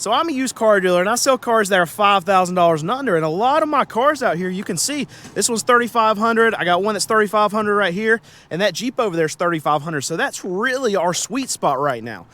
So I'm a used car dealer, and I sell cars that are $5,000 and under. And a lot of my cars out here, you can see this one's $3,500. I got one that's $3,500 right here, and that Jeep over there is $3,500. So that's really our sweet spot right now.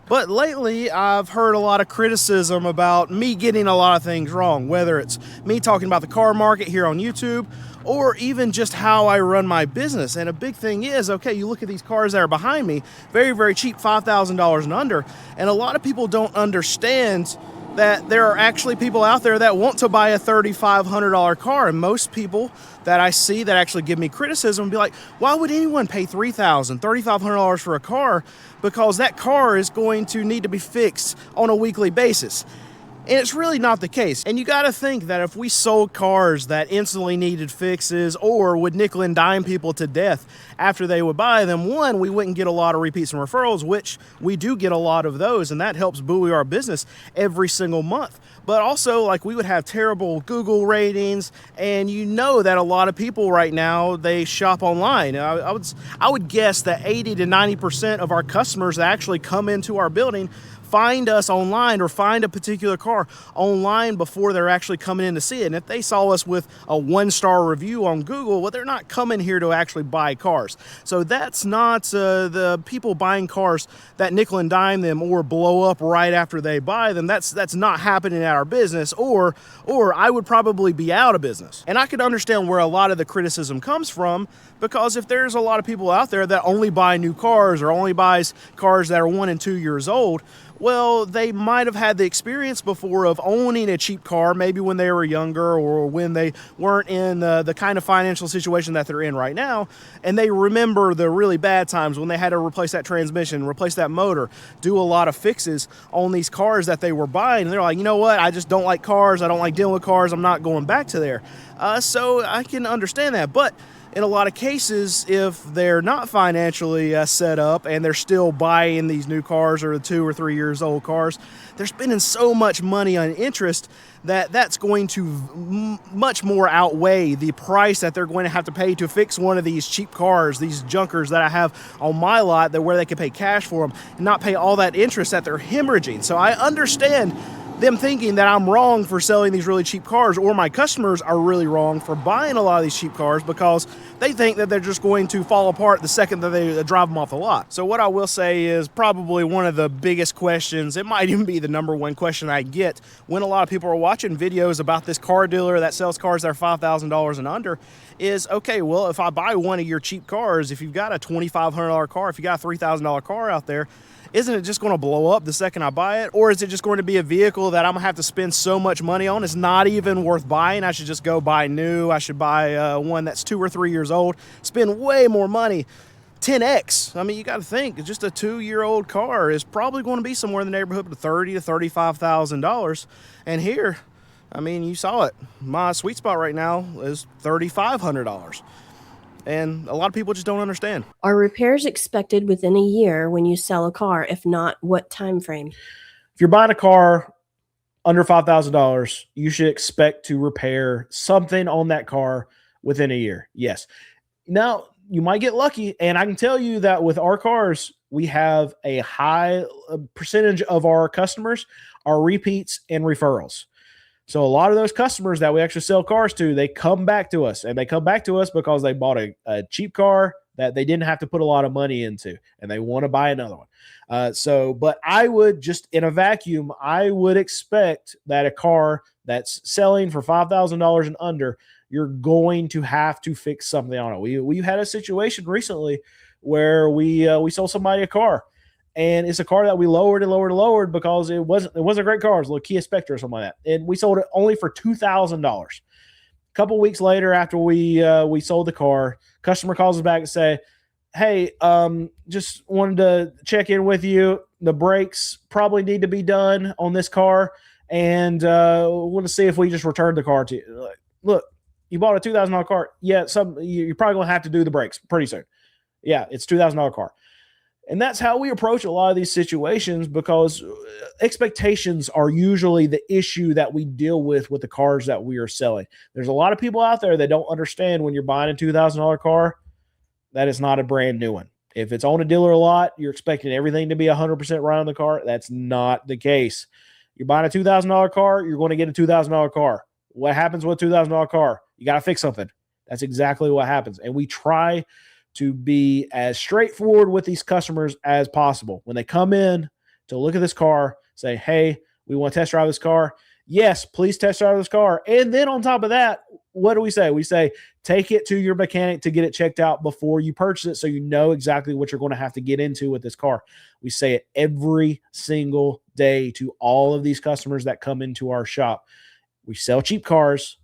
But lately, I've heard a lot of criticism about me getting a lot of things wrong, whether it's me talking about the car market here on YouTube, or even just how I run my business. And a big thing is, okay, you look at these cars that are behind me, very, very cheap, $5,000 and under, and a lot of people don't understand that there are actually people out there that want to buy a $3,500 car. And most people that I see that actually give me criticism be like, why would anyone pay $3,000, $3,500 for a car? Because that car is going to need to be fixed on a weekly basis. And it's really not the case. And you got to think that if we sold cars that instantly needed fixes or would nickel and dime people to death after they would buy them, one, we wouldn't get a lot of repeats and referrals, which we do get a lot of those, and that helps buoy our business every single month. But also, like, we would have terrible Google ratings, and you know that a lot of people right now, they shop online. I would guess that 80 to 90% of our customers that actually come into our building find us online or find a particular car online before they're actually coming in to see it. And if they saw us with a 1-star review on Google, well, they're not coming here to actually buy cars. So that's not the people buying cars that nickel and dime them or blow up right after they buy them. That's not happening at our business, or I would probably be out of business. And I could understand where a lot of the criticism comes from, because if there's a lot of people out there that only buy new cars or only buys cars that are 1 and 2 years old, well, they might have had the experience before of owning a cheap car, maybe when they were younger or when they weren't in the kind of financial situation that they're in right now, and they remember the really bad times when they had to replace that transmission, replace that motor, do a lot of fixes on these cars that they were buying, and they're like, you know what, I just don't like cars, I don't like dealing with cars, I'm not going back to there. So I can understand that, but in a lot of cases, if they're not financially set up and they're still buying these new cars or the 2 or 3 years old cars, they're spending so much money on interest that that's going to much more outweigh the price that they're going to have to pay to fix one of these cheap cars, these junkers that I have on my lot, that where they can pay cash for them and not pay all that interest that they're hemorrhaging. So I understand them thinking that I'm wrong for selling these really cheap cars, or my customers are really wrong for buying a lot of these cheap cars, because they think that they're just going to fall apart the second that they drive them off the lot. So what I will say is probably one of the biggest questions, it might even be the number one question I get when a lot of people are watching videos about this car dealer that sells cars that are $5,000 and under, is, okay, well, if I buy one of your cheap cars, if you've got a $2,500 car, if you got a $3,000 car out there, isn't it just going to blow up the second I buy it? Or is it just going to be a vehicle that I'm going to have to spend so much money on, it's not even worth buying? I should just go buy new. I should buy one that's 2 or 3 years old, spend way more money, 10x. I mean, you got to think, just a 2-year-old car is probably going to be somewhere in the neighborhood of $30,000 to $35,000. And here, I mean, you saw it. My sweet spot right now is $3,500. And a lot of people just don't understand. Are repairs expected within a year when you sell a car? If not, what time frame? If you're buying a car under $5,000, you should expect to repair something on that car within a year. Yes. Now, you might get lucky, and I can tell you that with our cars, we have a high percentage of our customers are repeats and referrals. So a lot of those customers that we actually sell cars to, they come back to us, and they come back to us because they bought a cheap car that they didn't have to put a lot of money into, and they want to buy another one. But I would just, in a vacuum, I would expect that a car that's selling for $5,000 and under, you're going to have to fix something on it. We had a situation recently where we sold somebody a car. And it's a car that we lowered and lowered and lowered because it wasn't a great car. It was a little Kia Spectre or something like that. And we sold it only for $2,000. A couple weeks later, after we sold the car, customer calls us back and say, hey, just wanted to check in with you. The brakes probably need to be done on this car. And want to see if we just returned the car to you. Look, you bought a $2,000 car. Yeah, you're probably going to have to do the brakes pretty soon. Yeah, it's a $2,000 car. And that's how we approach a lot of these situations, because expectations are usually the issue that we deal with the cars that we are selling. There's a lot of people out there that don't understand when you're buying a $2,000 car, that is not a brand new one. If it's on a dealer lot, you're expecting everything to be 100% right on the car. That's not the case. You're buying a $2,000 car, you're going to get a $2,000 car. What happens with a $2,000 car? You got to fix something. That's exactly what happens. And we try to be as straightforward with these customers as possible. When they come in to look at this car, say, hey, we want to test drive this car. Yes, please test drive this car. And then on top of that, what do we say? We say, take it to your mechanic to get it checked out before you purchase it so you know exactly what you're going to have to get into with this car. We say it every single day to all of these customers that come into our shop. We sell cheap cars.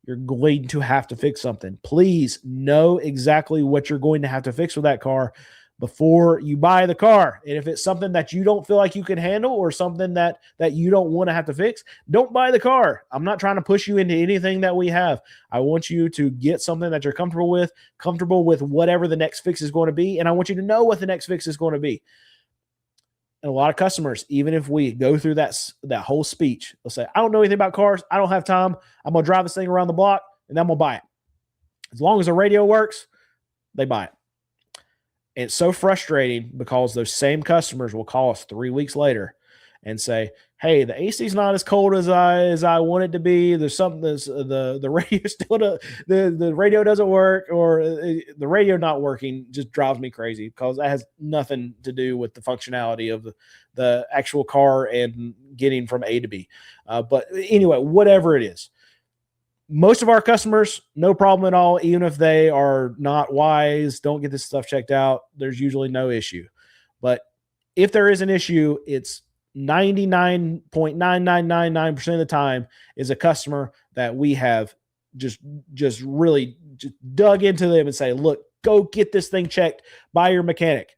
You're going to have to fix something. Please know exactly what you're going to have to fix with that car before you buy the car. And if it's something that you don't feel like you can handle or something that you don't want to have to fix, don't buy the car. I'm not trying to push you into anything that we have. I want you to get something that you're comfortable with whatever the next fix is going to be. And I want you to know what the next fix is going to be. And a lot of customers, even if we go through that whole speech, they'll say, I don't know anything about cars. I don't have time. I'm going to drive this thing around the block and then I'm going to buy it. As long as the radio works, they buy it. And it's so frustrating because those same customers will call us 3 weeks later and say, hey, the AC is not as cold as I want it to be. There's something that's the radio still the radio doesn't work, or the radio not working just drives me crazy because that has nothing to do with the functionality of the actual car and getting from A to B. But anyway, whatever it is, most of our customers, no problem at all. Even if they are not wise, don't get this stuff checked out, there's usually no issue. But if there is an issue, it's 99.9999% of the time is a customer that we have just really just dug into them and say, look, go get this thing checked by your mechanic.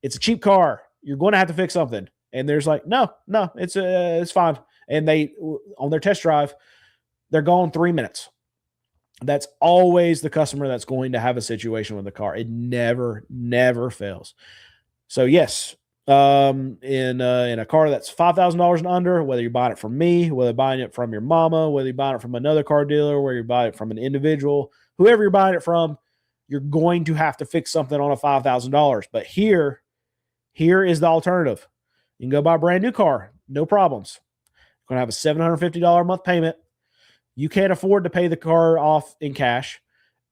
It's a cheap car. You're going to have to fix something. And there's like, no, it's fine. And they, on their test drive, they're gone 3 minutes. That's always the customer that's going to have a situation with the car. It never fails. So yes, in a car that's $5,000 and under, whether you're buying it from me, whether you're buying it from your mama, whether you're buying it from another car dealer, whether you're buying it from an individual, whoever you're buying it from, you're going to have to fix something on a $5,000. But here is the alternative. You can go buy a brand new car, no problems. You're going to have a $750 a month payment. You can't afford to pay the car off in cash,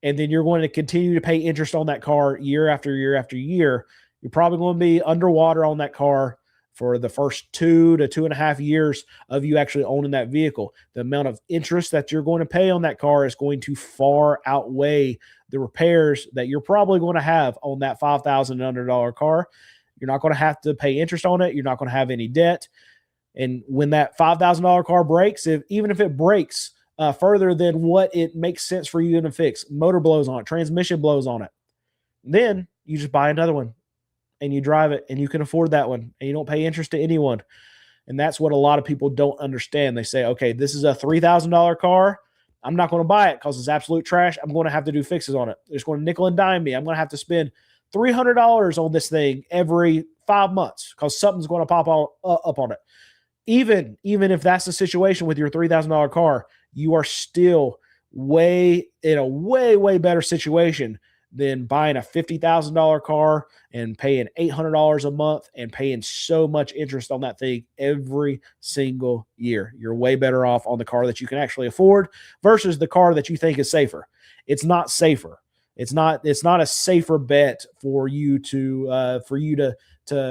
and then you're going to continue to pay interest on that car year after year after year. You're probably going to be underwater on that car for the first 2 to 2.5 years of you actually owning that vehicle. The amount of interest that you're going to pay on that car is going to far outweigh the repairs that you're probably going to have on that $5,000 and under car. You're not going to have to pay interest on it. You're not going to have any debt. And when that $5,000 car breaks, even if it breaks further than what it makes sense for you to fix, motor blows on it, transmission blows on it, then you just buy another one. And you drive it, and you can afford that one, and you don't pay interest to anyone. And that's what a lot of people don't understand. They say, okay, this is a $3,000 car. I'm not going to buy it because it's absolute trash. I'm going to have to do fixes on it. It's going to nickel and dime me. I'm going to have to spend $300 on this thing every 5 months because something's going to pop up on it. Even if that's the situation with your $3,000 car, you are still way better situation than buying a $50,000 car and paying $800 a month and paying so much interest on that thing every single year. You're way better off on the car that you can actually afford versus the car that you think is safer. It's not safer. It's not a safer bet for you to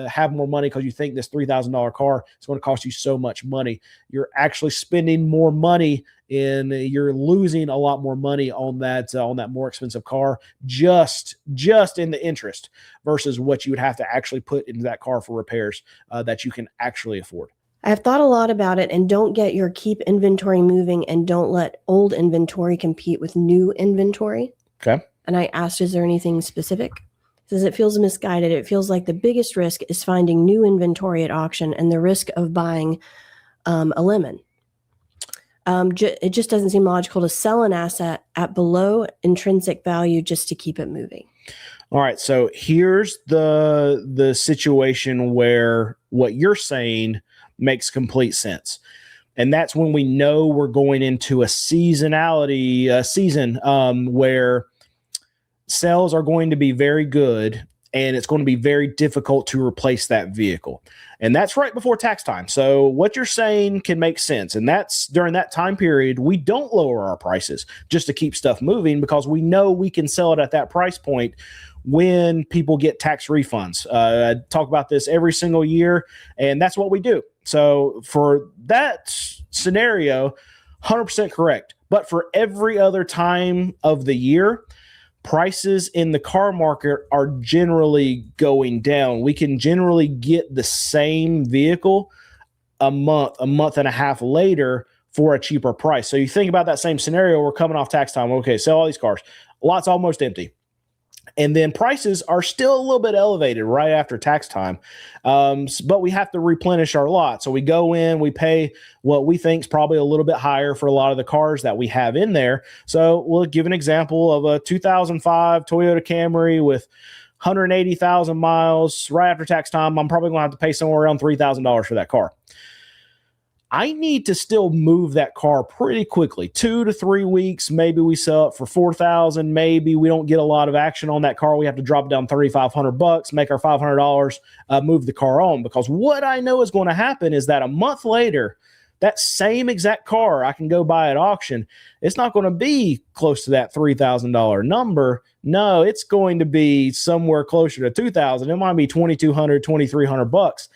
have more money because you think this $3,000 car is going to cost you so much money. You're actually spending more money and you're losing a lot more money on that more expensive car just in the interest versus what you would have to actually put into that car for repairs that you can actually afford. I've thought a lot about it, and don't get your keep inventory moving and don't let old inventory compete with new inventory. Okay. And I asked, is there anything specific? It says it feels misguided. It feels like the biggest risk is finding new inventory at auction and the risk of buying a lemon. It just doesn't seem logical to sell an asset at below intrinsic value just to keep it moving. All right. So here's the situation where what you're saying makes complete sense. And that's when we know we're going into a season where sales are going to be very good and it's going to be very difficult to replace that vehicle. And that's right before tax time. So what you're saying can make sense. And that's during that time period, we don't lower our prices just to keep stuff moving, because we know we can sell it at that price point when people get tax refunds. I talk about this every single year, and that's what we do. So for that scenario, 100% correct. But for every other time of the year, prices in the car market are generally going down. We can generally get the same vehicle a month and a half later for a cheaper price. So you think about that same scenario, we're coming off tax time. Okay, sell all these cars. Lot's almost empty. And then prices are still a little bit elevated right after tax time. But we have to replenish our lot. So we go in, we pay what we think is probably a little bit higher for a lot of the cars that we have in there. So we'll give an example of a 2005 Toyota Camry with 180,000 miles. Right after tax time, I'm probably going to have to pay somewhere around $3,000 for that car. I need to still move that car pretty quickly. 2 to 3 weeks, maybe we sell it for $4,000. Maybe we don't get a lot of action on that car. We have to drop it down $3,500, make our $500, move the car on. Because what I know is going to happen is that a month later, that same exact car I can go buy at auction, it's not going to be close to that $3,000 number. No, it's going to be somewhere closer to $2,000. It might be $2,200, $2,300.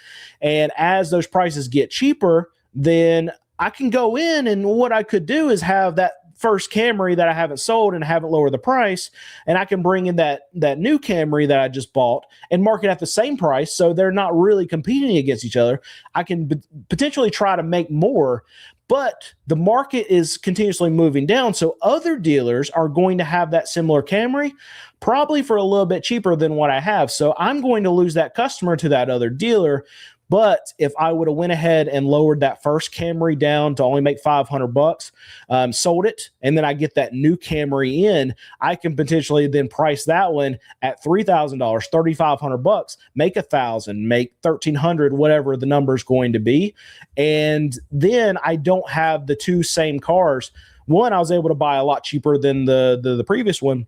And as those prices get cheaper, then I can go in, and what I could do is have that first Camry that I haven't sold and haven't lowered the price, and I can bring in that new Camry that I just bought and market at the same price, so they're not really competing against each other. I can potentially try to make more, but the market is continuously moving down, so other dealers are going to have that similar Camry, probably for a little bit cheaper than what I have. So I'm going to lose that customer to that other dealer. But if I would have went ahead and lowered that first Camry down to only make $500, sold it, and then I get that new Camry in, I can potentially then price that one at $3,000, $3,500, make $1,000, make $1,300, whatever the number is going to be. And then I don't have the two same cars. One, I was able to buy a lot cheaper than the previous one,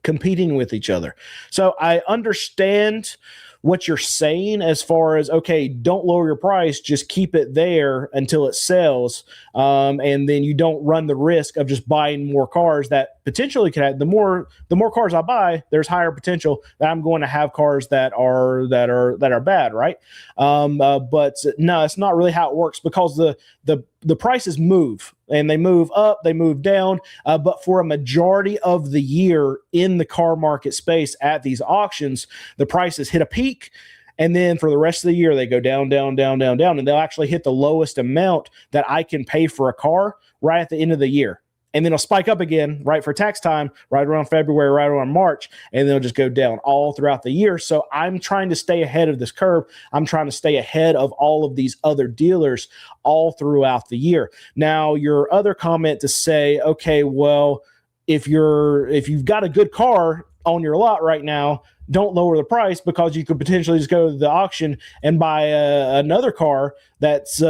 competing with each other. So I understand what you're saying as far as, okay, don't lower your price, just keep it there until it sells. And then you don't run the risk of just buying more cars that potentially could have, the more cars I buy, there's higher potential that I'm going to have cars that are bad. Right. But no, it's not really how it works, because the prices move, and they move up, they move down. But for a majority of the year in the car market space at these auctions, the prices hit a peak. And then for the rest of the year, they go down, down, down, down, down. And they'll actually hit the lowest amount that I can pay for a car right at the end of the year. And then it'll spike up again right for tax time, right around February, right around March, and then it'll just go down all throughout the year. So I'm trying to stay ahead of this curve. I'm trying to stay ahead of all of these other dealers all throughout the year. Now, your other comment to say, okay, well, if you've got a good car on your lot right now, don't lower the price, because you could potentially just go to the auction and buy another car that's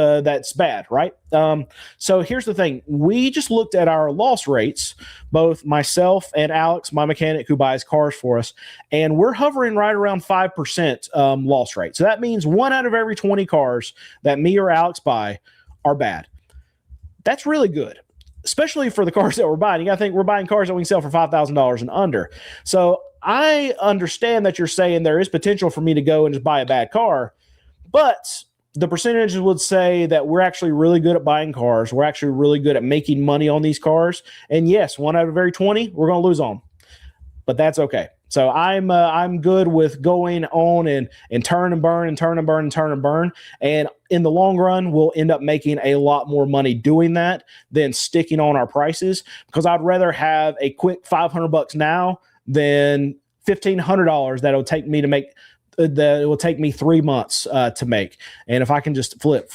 bad, right? So here's the thing. We just looked at our loss rates, both myself and Alex, my mechanic who buys cars for us, and we're hovering right around 5% loss rate. So that means 1 out of every 20 cars that me or Alex buy are bad. That's really good, especially for the cars that we're buying. You got to think we're buying cars that we can sell for $5,000 and under. So I understand that you're saying there is potential for me to go and just buy a bad car, but the percentages would say that we're actually really good at buying cars. We're actually really good at making money on these cars. And yes, 1 out of every 20, we're going to lose on, but that's okay. So I'm good with going on and turn and burn and turn and burn and turn and burn. And in the long run, we'll end up making a lot more money doing that than sticking on our prices, because I'd rather have a quick $500 now than $1,500 that it'll take me to make. That it will take me 3 months to make. And if I can just flip,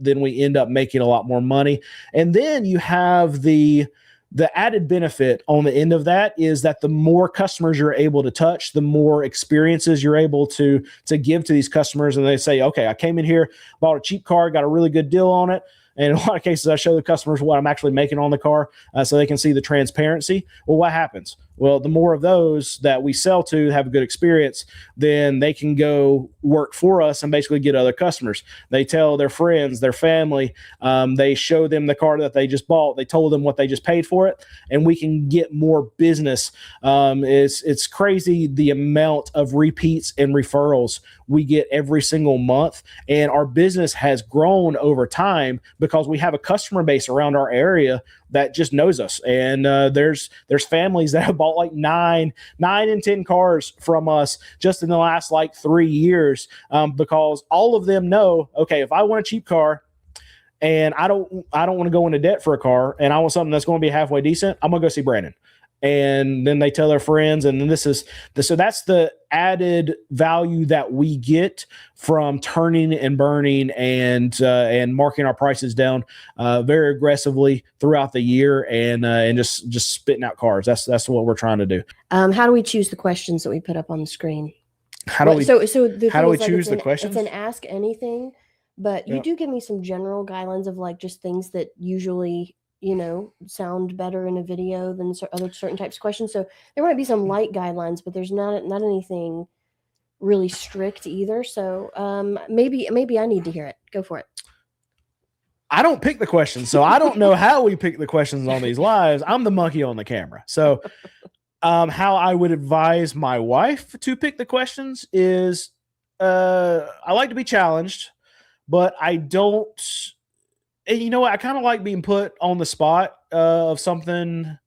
then we end up making a lot more money. And then you have the added benefit on the end of that is that the more customers you're able to touch, the more experiences you're able to give to these customers. And they say, okay, I came in here, bought a cheap car, got a really good deal on it. And in a lot of cases, I show the customers what I'm actually making on the car so they can see the transparency. Well, what happens? Well, the more of those that we sell to have a good experience, then they can go work for us and basically get other customers. They tell their friends, their family, they show them the car that they just bought. They told them what they just paid for it, and we can get more business. It's crazy the amount of repeats and referrals we get every single month, and our business has grown over time because we have a customer base around our area that just knows us. And there's families that have bought like nine and 10 cars from us just in the last like 3 years because all of them know, okay, if I want a cheap car and I don't want to go into debt for a car and I want something that's going to be halfway decent, I'm going to go see Brandon. And then they tell their friends, and then so that's the added value that we get from turning and burning and marking our prices down very aggressively throughout the year and just spitting out cars. That's what we're trying to do. How do we choose the questions that we put up on the screen? How do we choose the questions? It's an ask anything, but you do give me some general guidelines of like just things that usually sound better in a video than other certain types of questions. So there might be some light guidelines, but there's not anything really strict either. So maybe I need to hear it. Go for it. I don't pick the questions, so I don't know how we pick the questions on these lives. I'm the monkey on the camera. So how I would advise my wife to pick the questions is I like to be challenged, but I don't. And you know what? I kind of like being put on the spot of something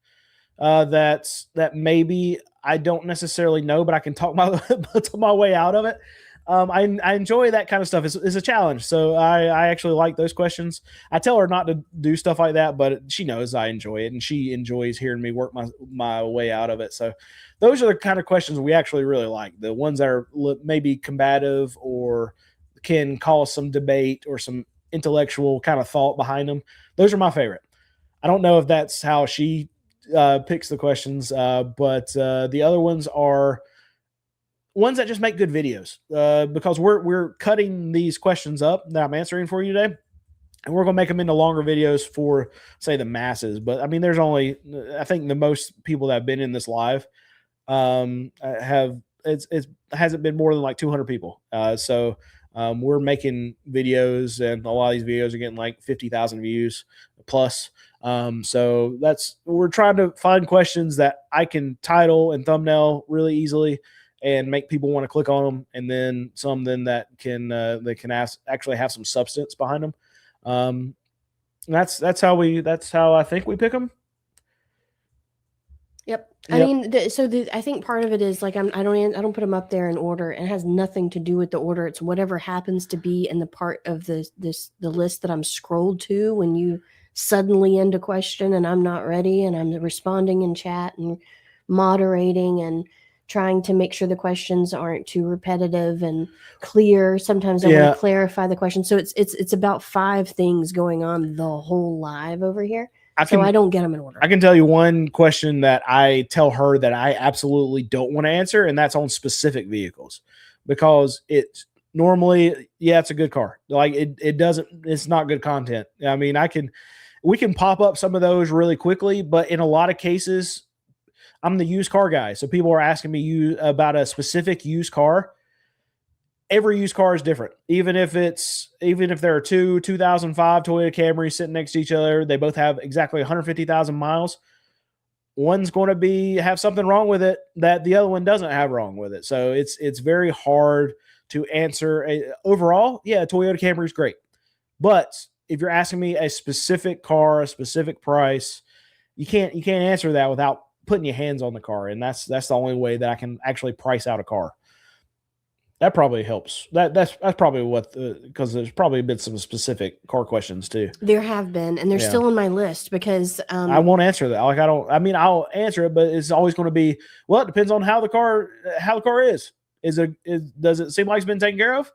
that maybe I don't necessarily know, but I can talk my way out of it. I enjoy that kind of stuff. It's a challenge. So I actually like those questions. I tell her not to do stuff like that, but she knows I enjoy it, and she enjoys hearing me work my way out of it. So those are the kind of questions we actually really like. The ones that are maybe combative or can cause some debate or some intellectual kind of thought behind them. Those are my favorite. I don't know if that's how she picks the questions, but the other ones are ones that just make good videos because we're cutting these questions up that I'm answering for you today, and we're going to make them into longer videos for, say, the masses. But I mean, there's only, I think the most people that have been in this live hasn't been more than like 200 people. So we're making videos, and a lot of these videos are getting like 50,000 views plus. So we're trying to find questions that I can title and thumbnail really easily and make people want to click on them, and then some that can actually have some substance behind them. That's how I think we pick them. Yep. I mean, I think part of it is like I don't put them up there in order. It has nothing to do with the order. It's whatever happens to be in the part of the list that I'm scrolled to when you suddenly end a question and I'm not ready, and I'm responding in chat and moderating and trying to make sure the questions aren't too repetitive and clear. Sometimes I want to clarify the question. So it's about 5 things going on the whole live over here. I don't get them in order. I can tell you one question that I tell her that I absolutely don't want to answer, and that's on specific vehicles, because it's normally, it's a good car. Like it's not good content. I mean, we can pop up some of those really quickly, but in a lot of cases, I'm the used car guy. So people are asking me about a specific used car. Every used car is different. Even if there are 2005 Toyota Camrys sitting next to each other, they both have exactly 150,000 miles. One's going to have something wrong with it that the other one doesn't have wrong with it. So it's very hard to answer. Overall, a Toyota Camry is great. But if you're asking me a specific car, a specific price, you can't answer that without putting your hands on the car. And that's the only way that I can actually price out a car. That probably helps. That's probably because there's probably been some specific car questions too. There have been, and they're still on my list because I won't answer that. Like I'll answer it, but it's always going to be, well, it depends on how the car is. Does it seem like it's been taken care of?